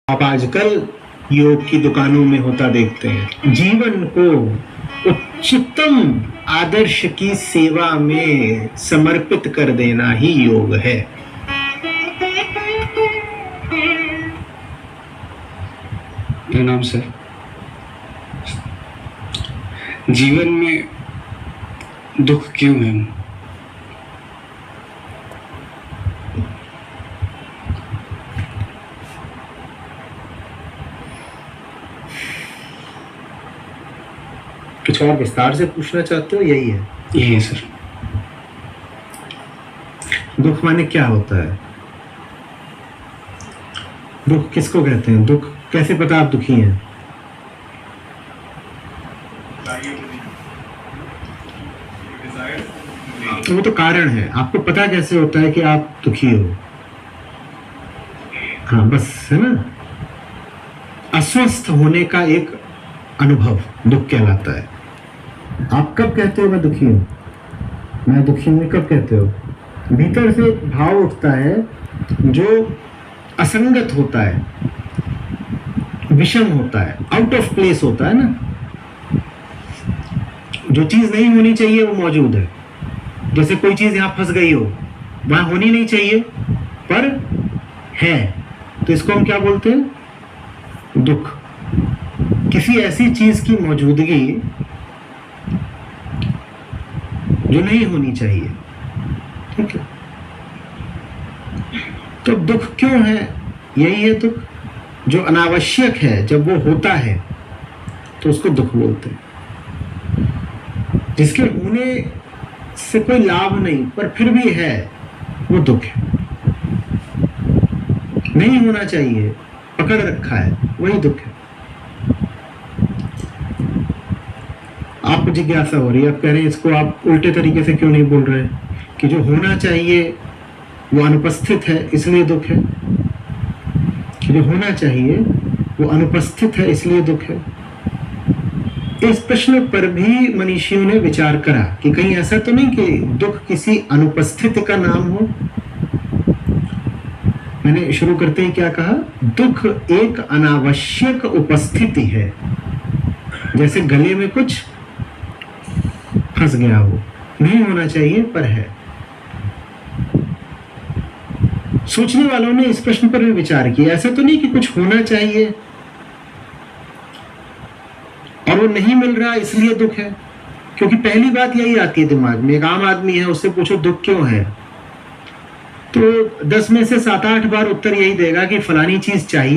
आप आजकल योग की दुकानों में होता देखते हैं। जीवन को उच्चतम आदर्श की सेवा में समर्पित कर देना ही योग है। प्रणाम सर। जीवन में दुख क्यों है? कुछ और विस्तार से पूछना चाहते हो? यही है? यही है सर। दुख माने क्या होता है? दुख किसको कहते हैं? दुख कैसे पता आप दुखी हैं? तो वो तो कारण है। आपको पता कैसे होता है कि आप दुखी हो? हाँ, बस है ना। अस्वस्थ होने का एक अनुभव दुख कहलाता है। आप कब कहते हो मैं दुखी हूं? मैं दुखी हूं कब कहते हो? भीतर से भाव उठता है जो असंगत होता है, विषम होता है, आउट ऑफ प्लेस होता है ना। जो चीज नहीं होनी चाहिए वो मौजूद है। जैसे कोई चीज यहां फंस गई हो, वहां होनी नहीं चाहिए पर है, तो इसको हम क्या बोलते हैं? दुख। किसी ऐसी चीज की मौजूदगी जो नहीं होनी चाहिए, ठीक है? तो दुख क्यों है? यही है दुख, जो अनावश्यक है। जब वो होता है तो उसको दुख बोलते हैं। जिसके होने से कोई लाभ नहीं पर फिर भी है, वो दुख है। नहीं होना चाहिए, पकड़ रखा है, वही दुख है। आपको जिज्ञासा हो रही है, आप कह रहे हैं इसको आप उल्टे तरीके से क्यों नहीं बोल रहे कि जो होना चाहिए वो अनुपस्थित है इसलिए दुख है, कि जो होना चाहिए वो अनुपस्थित है इसलिए दुख है। इस प्रश्न पर भी मनीषियों ने विचार करा कि कहीं ऐसा तो नहीं कि दुख किसी अनुपस्थिति का नाम हो। मैंने शुरू करते ही क्या कहा? दुख एक अनावश्यक उपस्थिति है। जैसे गले में कुछ फंस गया हो, नहीं होना चाहिए पर है। सोचने वालों ने इस प्रश्न पर भी विचार किया। ऐसा तो नहीं कि कुछ होना चाहिए और वो नहीं मिल रहा इसलिए दुख है। क्योंकि पहली बात यही आती है दिमाग में। एक आम आदमी है, उससे पूछो दुख क्यों है, तो 10 में से 7-8 बार उत्तर यही देगा कि फलानी चीज चाहिए।